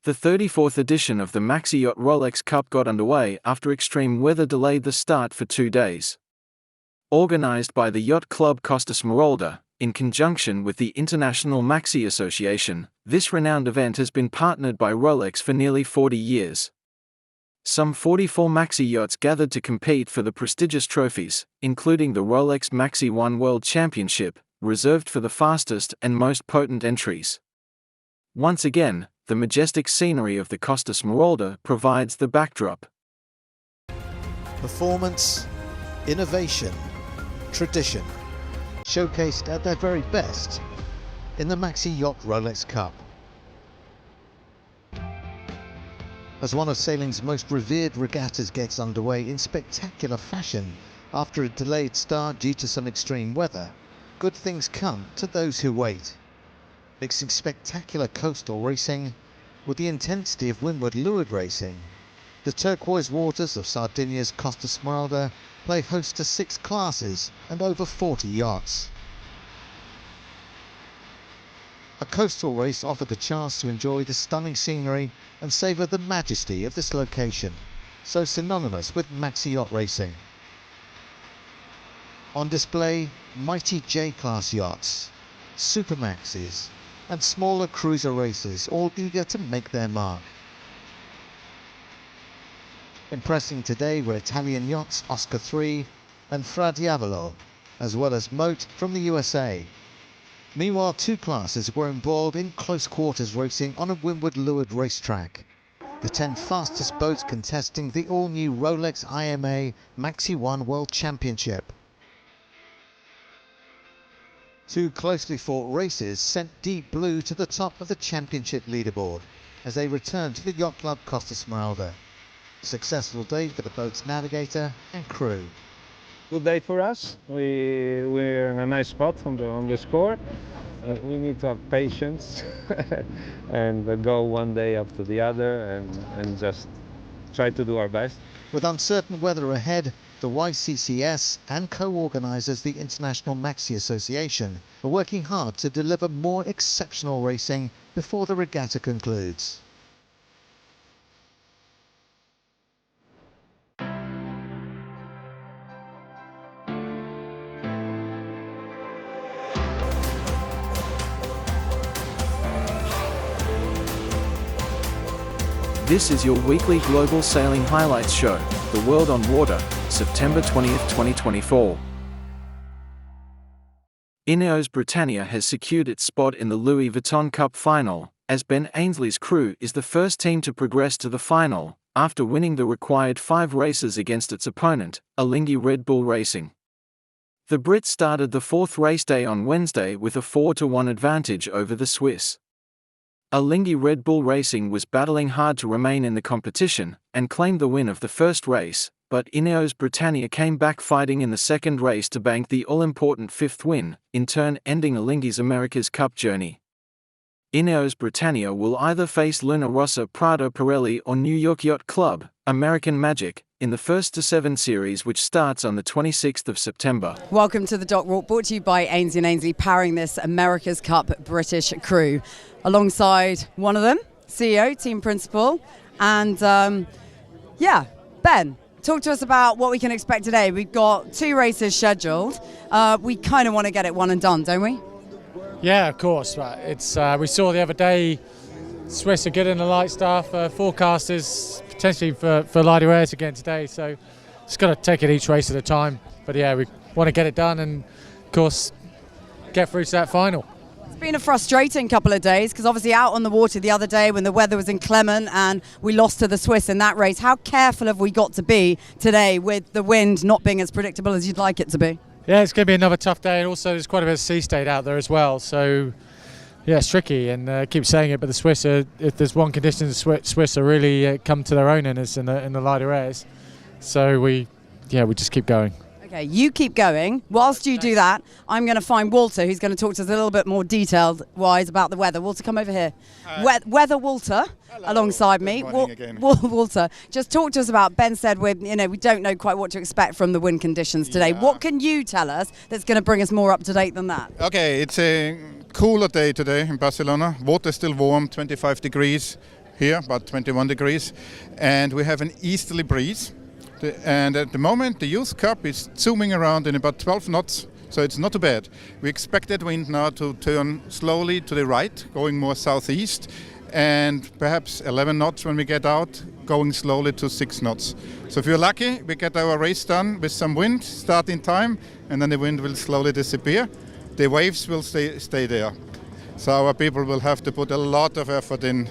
The 34th edition of the Maxi Yacht Rolex Cup got underway after extreme weather delayed the start for 2 days. Organized by the Yacht Club Costa Smeralda, in conjunction with the International Maxi Association, this renowned event has been partnered by Rolex for nearly 40 years. Some 44 Maxi yachts gathered to compete for the prestigious trophies, including the Rolex Maxi One World Championship, reserved for the fastest and most potent entries. Once again, the majestic scenery of the Costa Smeralda provides the backdrop. Performance, innovation, tradition, showcased at their very best in the Maxi Yacht Rolex Cup. As one of sailing's most revered regattas gets underway in spectacular fashion after a delayed start due to some extreme weather, good things come to those who wait. Mixing spectacular coastal racing with the intensity of windward leeward racing, the turquoise waters of Sardinia's Costa Smeralda play host to 6 classes and over 40 yachts. A coastal race offered the chance to enjoy the stunning scenery and savour the majesty of this location, so synonymous with Maxi yacht racing. On display, mighty J-class yachts, Super Maxis, and smaller cruiser racers, all eager to make their mark. Impressing today were Italian yachts Oscar III and Fra Diavolo, as well as Mote from the USA. Meanwhile, 2 classes were involved in close quarters racing on a windward leeward racetrack. The 10 fastest boats contesting the all-new Rolex IMA Maxi One World Championship. 2 closely fought races sent Deep Blue to the top of the championship leaderboard as they returned to the Yacht Club Costa Smeralda. Successful day for the boat's navigator and crew. Good day for us. We're in a nice spot on the score. We need to have patience and go one day after the other and just try to do our best. With uncertain weather ahead, the YCCS and co-organisers the International Maxi Association are working hard to deliver more exceptional racing before the regatta concludes. This is your weekly Global Sailing Highlights Show, The World on Water, September 20th, 2024. Ineos Britannia has secured its spot in the Louis Vuitton Cup final, as Ben Ainsley's crew is the first team to progress to the final, after winning the required 5 races against its opponent, Alinghi Red Bull Racing. The Brits started the 4th race day on Wednesday with a 4-1 advantage over the Swiss. Alinghi Red Bull Racing was battling hard to remain in the competition and claimed the win of the first race, but Ineos Britannia came back fighting in the second race to bank the all-important 5th win, in turn ending Alinghi's America's Cup journey. Ineos Britannia will either face Luna Rossa Prado Pirelli or New York Yacht Club, American Magic, in the 1-7 series, which starts on the 26th of September. Welcome to the Dock Walk, brought to you by Ainsley & Ainsley, powering this America's Cup British crew. Alongside one of them, CEO, team principal, and Ben, talk to us about what we can expect today. We've got 2 races scheduled. We kind of want to get it one and done, don't we? Yeah, of course. It's we saw the other day, Swiss are good in the light stuff. Forecasters potentially for lighter airs again today. So it's got to take it each race at a time. But yeah, we want to get it done and, of course, get through to that final. It's been a frustrating couple of days because obviously out on the water the other day when the weather was inclement and we lost to the Swiss in that race. How careful have we got to be today with the wind not being as predictable as you'd like it to be? Yeah, it's going to be another tough day, and also there's quite a bit of sea state out there as well. So yeah, it's tricky, and I keep saying it, but the Swiss are, if there's one condition, the Swiss are really come to their own in the lighter airs. So we just keep going. Okay, you keep going. Whilst you do that, I'm going to find Walter, who's going to talk to us a little bit more detailed-wise about the weather. Walter, come over here. Weather Walter, hello, alongside me. Walter, just talk to us about, Ben said we don't know quite what to expect from the wind conditions today. Yeah. What can you tell us that's going to bring us more up to date than that? Okay, it's a cooler day today in Barcelona. Water is still warm, 25 degrees. here, about 21 degrees, and we have an easterly breeze. And at the moment, the Youth Cup is zooming around in about 12 knots, so it's not too bad. We expect that wind now to turn slowly to the right, going more southeast, and perhaps 11 knots when we get out, going slowly to 6 knots. So if you're lucky, we get our race done with some wind, starting time, and then the wind will slowly disappear. The waves will stay there. So our people will have to put a lot of effort in.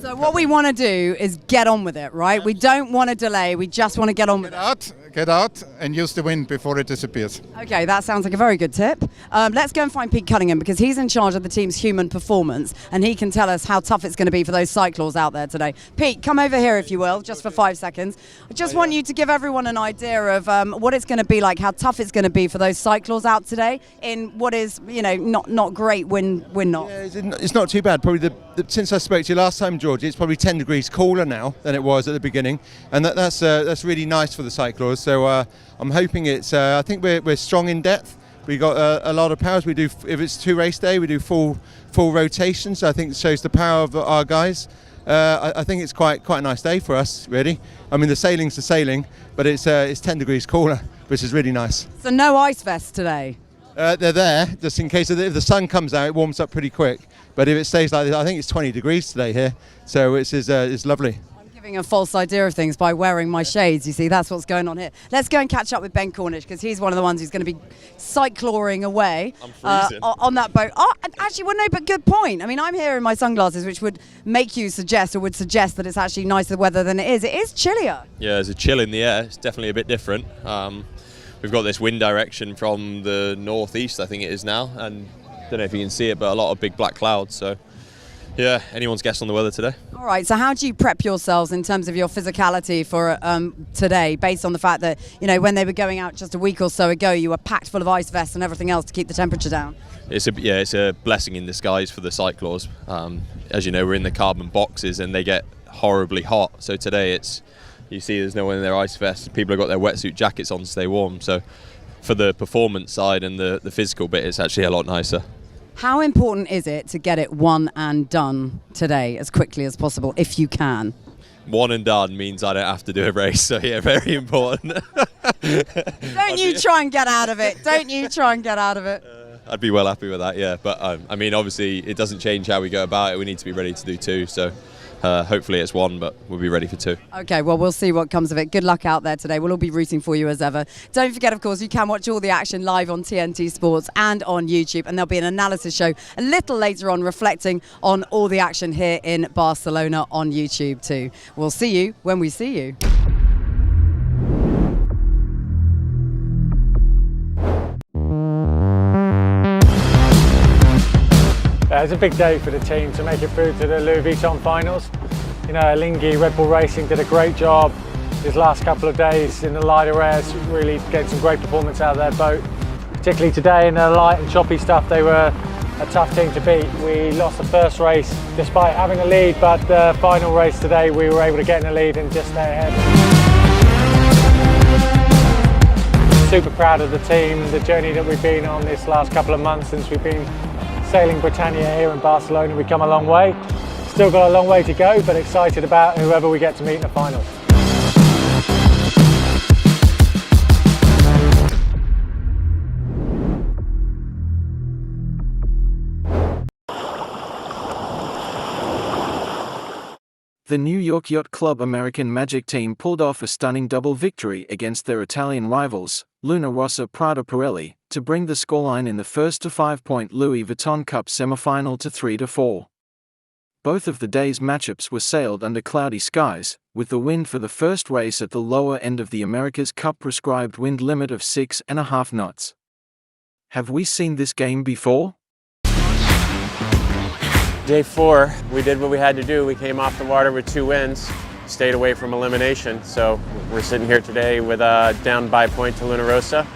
So what we want to do is get on with it, right? We don't want to delay, we just want to get on with it. Get out and use the wind before it disappears. Okay, that sounds like a very good tip. Let's go and find Pete Cunningham because he's in charge of the team's human performance and he can tell us how tough it's going to be for those cyclors out there today. Pete, come over here if you will, just for 5 seconds. I just want you to give everyone an idea of what it's going to be like, how tough it's going to be for those cyclors out today in what is, not great wind knots. Yeah, it's not too bad. Probably since I spoke to you last time, George, it's probably 10 degrees cooler now than it was at the beginning, and that's really nice for the cyclors. So I'm hoping I think we're strong in depth. We got a lot of powers. We do, if it's 2 race day, we do full rotations. So I think it shows the power of our guys. I think it's quite a nice day for us, really. I mean, the sailing's the sailing, but it's 10 degrees cooler, which is really nice. So no ice vests today? They're there just in case if the sun comes out, it warms up pretty quick. But if it stays like this, I think it's 20 degrees today here, so it's lovely. I'm giving a false idea of things by wearing my shades. You see, that's what's going on here. Let's go and catch up with Ben Cornish because he's one of the ones who's going to be cycloring away on that boat. Oh, actually, well, no, but good point. I mean, I'm here in my sunglasses, which would make you suggest that it's actually nicer weather than it is. It is chillier. Yeah, there's a chill in the air. It's definitely a bit different. We've got this wind direction from the northeast, I think it is now, and I don't know if you can see it, but a lot of big black clouds. So, yeah, anyone's guess on the weather today. All right, so how do you prep yourselves in terms of your physicality for today, based on the fact that, when they were going out just a week or so ago, you were packed full of ice vests and everything else to keep the temperature down? It's a blessing in disguise for the cyclors. As you know, we're in the carbon boxes and they get horribly hot. So today you see there's no one in their ice vests. People have got their wetsuit jackets on to stay warm. So for the performance side and the physical bit, it's actually a lot nicer. How important is it to get it one and done today as quickly as possible, if you can? One and done means I don't have to do a race, so yeah, very important. Don't you try and get out of it. Don't you try and get out of it. I'd be well happy with that, yeah. But I mean, obviously, it doesn't change how we go about it. We need to be ready to do 2, so hopefully it's 1, but we'll be ready for 2. Okay, well, we'll see what comes of it. Good luck out there today. We'll all be rooting for you as ever. Don't forget, of course, you can watch all the action live on TNT Sports and on YouTube, and there'll be an analysis show a little later on reflecting on all the action here in Barcelona on YouTube too. We'll see you when we see you. It's a big day for the team to make it through to the Louis Vuitton finals. Alinghi Red Bull Racing did a great job his last couple of days in the lighter airs, really getting some great performance out of their boat. Particularly today in the light and choppy stuff, they were a tough team to beat. We lost the first race despite having a lead, but the final race today we were able to get in the lead and just stay ahead. Super proud of the team, the journey that we've been on this last couple of months since we've been sailing Britannia here in Barcelona. We've come a long way. Still got a long way to go, but excited about whoever we get to meet in the finals. The New York Yacht Club American Magic team pulled off a stunning double victory against their Italian rivals, Luna Rossa Prada Pirelli, to bring the scoreline in the first to 5-point Louis Vuitton Cup semi-final to 3-4. Both of the day's matchups were sailed under cloudy skies, with the wind for the first race at the lower end of the America's Cup prescribed wind limit of 6.5 knots. Have we seen this game before? Day 4, we did what we had to do. We came off the water with 2 wins, stayed away from elimination. So we're sitting here today with a down by point to Luna Rossa.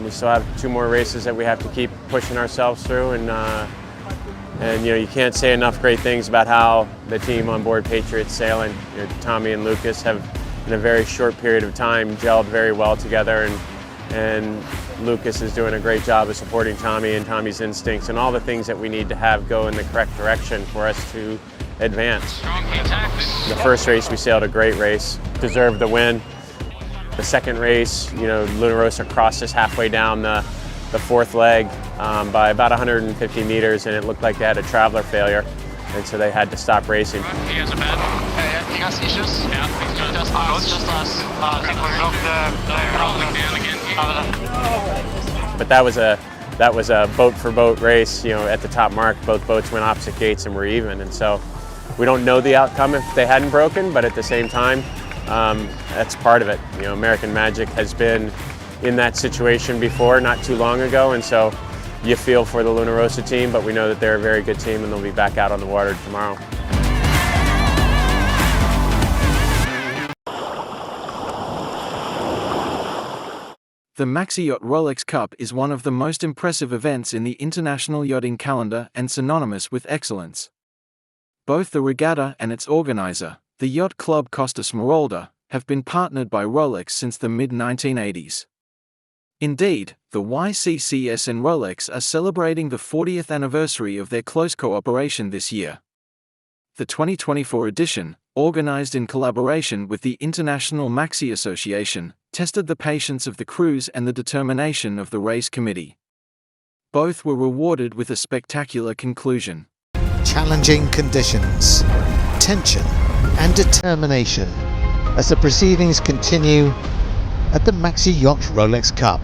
We still have 2 more races that we have to keep pushing ourselves through, and you can't say enough great things about how the team on board Patriots Sailing, Tommy and Lucas, have in a very short period of time gelled very well together, and Lucas is doing a great job of supporting Tommy and Tommy's instincts and all the things that we need to have go in the correct direction for us to advance. The first race we sailed a great race, deserved the win. The second race, Luna Rossa crossed us halfway down the fourth leg by about 150 meters, and it looked like they had a traveler failure, and so they had to stop racing. He has a bed. He has issues. Yeah, just us. I think we broke the. But that was a boat for boat race. At the top mark, both boats went opposite gates and were even, and so we don't know the outcome if they hadn't broken, but at the same time, that's part of it. American Magic has been in that situation before, not too long ago, and so you feel for the Luna Rossa team, but we know that they're a very good team and they'll be back out on the water tomorrow. The Maxi Yacht Rolex Cup is one of the most impressive events in the international yachting calendar and synonymous with excellence. Both the regatta and its organizer, the Yacht Club Costa Smeralda, have been partnered by Rolex since the mid-1980s. Indeed, the YCCS and Rolex are celebrating the 40th anniversary of their close cooperation this year. The 2024 edition, organized in collaboration with the International Maxi Association, tested the patience of the crews and the determination of the race committee. Both were rewarded with a spectacular conclusion. Challenging conditions, tension and determination as the proceedings continue at the Maxi Yacht Rolex Cup.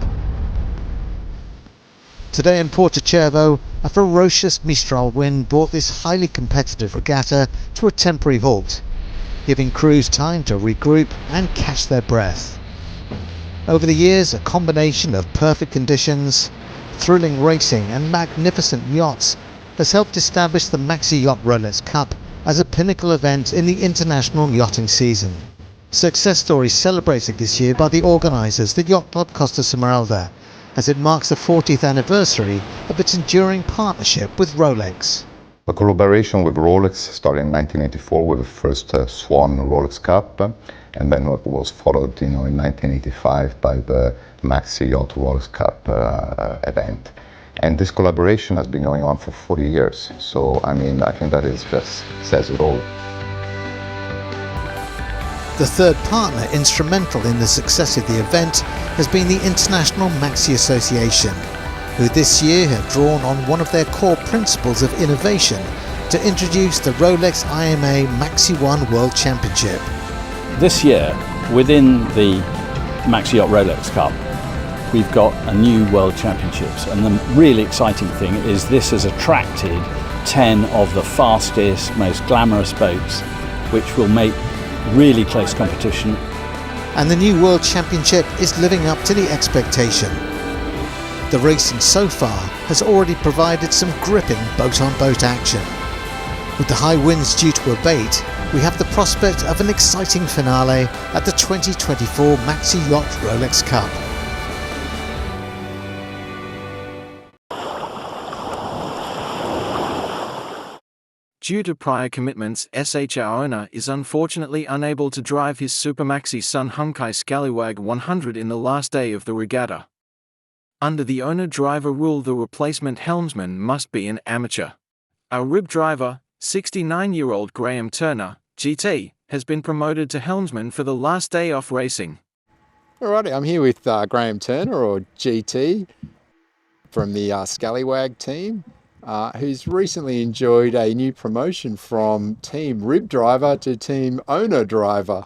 Today in Porto Cervo, a ferocious Mistral wind brought this highly competitive regatta to a temporary halt, giving crews time to regroup and catch their breath. Over the years, a combination of perfect conditions, thrilling racing and magnificent yachts has helped establish the Maxi Yacht Rolex Cup as a pinnacle event in the international yachting season. Success stories celebrated this year by the organisers, the Yacht Club Costa Smeralda, as it marks the 40th anniversary of its enduring partnership with Rolex. The collaboration with Rolex started in 1984 with the first Swan Rolex Cup, and then it was followed in 1985 by the Maxi Yacht Rolex Cup event. And this collaboration has been going on for 40 years. So, I think that is just says it all. The third partner instrumental in the success of the event has been the International Maxi Association, who this year have drawn on one of their core principles of innovation to introduce the Rolex IMA Maxi One World Championship. This year, within the Maxi Yacht Rolex Cup, we've got a new World Championships, and the really exciting thing is this has attracted 10 of the fastest, most glamorous boats, which will make really close competition. And the new World Championship is living up to the expectation. The racing so far has already provided some gripping boat-on-boat action. With the high winds due to abate, we have the prospect of an exciting finale at the 2024 Maxi Yacht Rolex Cup. Due to prior commitments, SHR owner is unfortunately unable to drive his Super Maxi Sun Hunkai Scallywag 100 in the last day of the regatta. Under the owner-driver rule, the replacement helmsman must be an amateur. Our rib driver, 69-year-old Graham Turner, GT, has been promoted to helmsman for the last day off racing. Alrighty, I'm here with Graham Turner, or GT, from the Scallywag team, who's recently enjoyed a new promotion from team rib driver to team owner driver.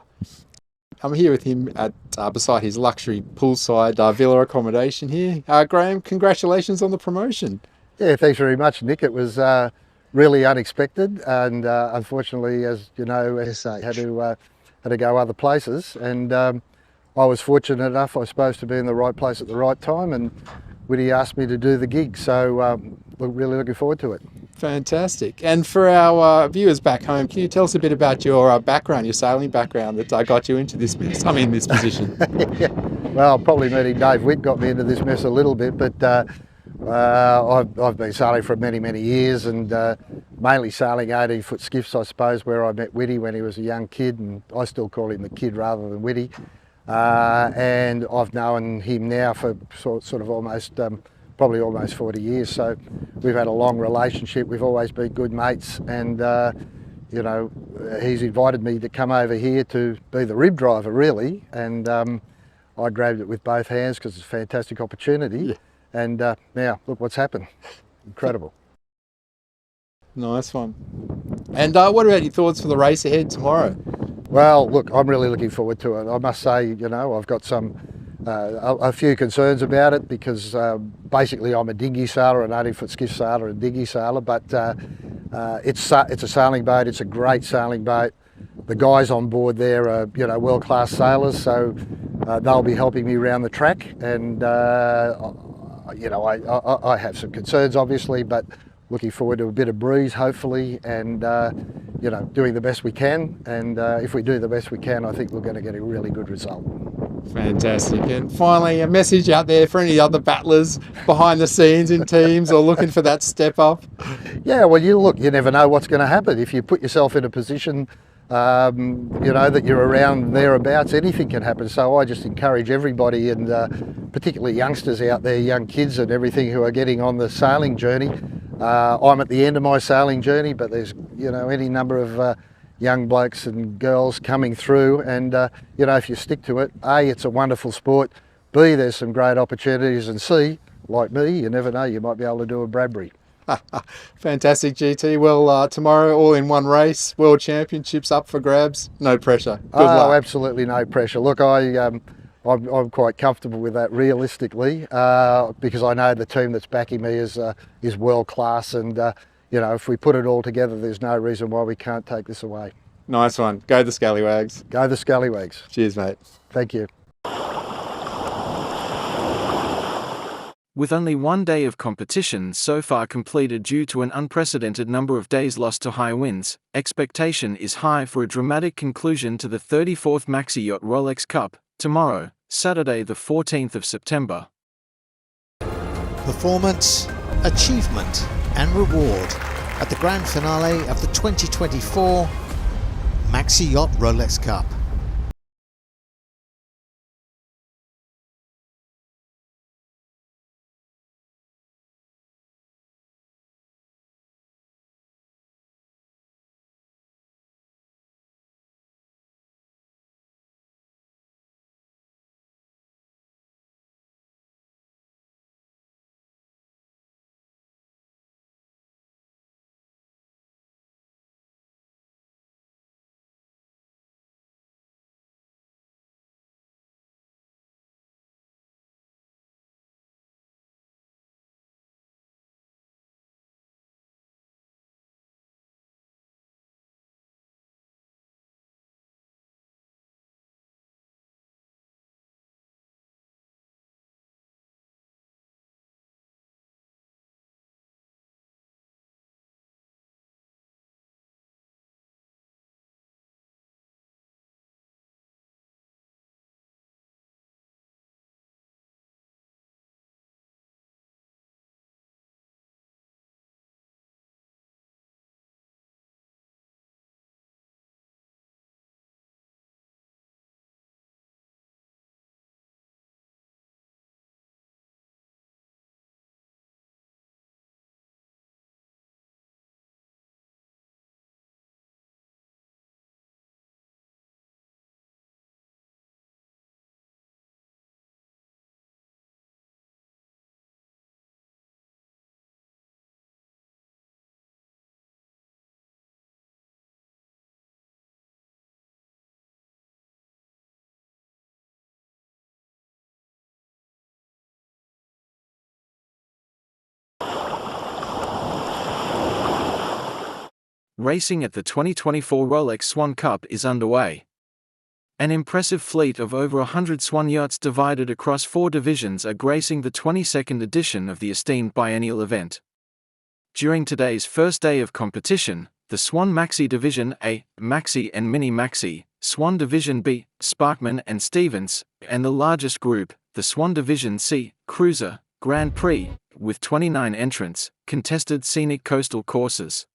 I'm here with him at beside his luxury poolside villa accommodation here. Graham, congratulations on the promotion. Yeah, thanks very much, Nick. It was really unexpected, and unfortunately, as you know, I had to go other places, and I was fortunate enough, I suppose, to be in the right place at the right time, and Woody asked me to do the gig, so really looking forward to it. Fantastic. And for our viewers back home, can you tell us a bit about your background, your sailing background that got you into this mess? I mean, this position. Yeah. Well, probably meeting Dave Witt got me into this mess a little bit, but I've been sailing for many, many years, and mainly sailing 18-foot skiffs, I suppose, where I met Whitty when he was a young kid, and I still call him the kid rather than Whitty. And I've known him now for sort of almost, probably almost 40 years. So we've had a long relationship. We've always been good mates, and you know, he's invited me to come over here to be the rib driver, really, and I grabbed it with both hands because it's a fantastic opportunity. Yeah. And now, look what's happened. Incredible. Nice one. And what about your thoughts for the race ahead tomorrow? Well, look, I'm really looking forward to it. I must say, you know, I've got a few concerns about it because basically I'm a dinghy sailor, an 18-foot skiff sailor and dinghy sailor, but it's a sailing boat. It's a great sailing boat. The guys on board there are, you know, world-class sailors, so they'll be helping me around the track. And you know, I have some concerns, obviously, but looking forward to a bit of breeze, hopefully, and you know, doing the best we can. And if we do the best we can, I think we're going to get a really good result. Fantastic. And finally, a message out there for any other battlers behind the scenes in teams or looking for that step up? Yeah, well, you never know what's going to happen. If you put yourself in a position, you know, that you're around thereabouts, anything can happen. So I just encourage everybody, and particularly youngsters out there, young kids and everything who are getting on the sailing journey. I'm at the end of my sailing journey, but there's, you know, any number of young blokes and girls coming through, and you know, if you stick to it, A, it's a wonderful sport, B, there's some great opportunities, and C, like me, you never know, you might be able to do a Bradbury. Fantastic, GT. Well, tomorrow, all in one race, World Championships up for grabs. No pressure. Good luck. Absolutely no pressure. Look, I'm quite comfortable with that, realistically, because I know the team that's backing me is world class, and you know, if we put it all together, there's no reason why we can't take this away. Nice one. Go the Scallywags. Go the Scallywags. Cheers, mate. Thank you. With only 1 day of competition so far completed due to an unprecedented number of days lost to high winds, expectation is high for a dramatic conclusion to the 34th Maxi Yacht Rolex Cup, tomorrow, Saturday the 14th of September. Performance, achievement and reward at the grand finale of the 2024 Maxi Yacht Rolex Cup. Racing at the 2024 Rolex Swan Cup is underway. An impressive fleet of over 100 Swan yachts divided across 4 divisions are gracing the 22nd edition of the esteemed biennial event. During today's first day of competition, the Swan Maxi Division A, Maxi and Mini Maxi, Swan Division B, Sparkman and Stevens, and the largest group, the Swan Division C, Cruiser, Grand Prix, with 29 entrants, contested scenic coastal courses.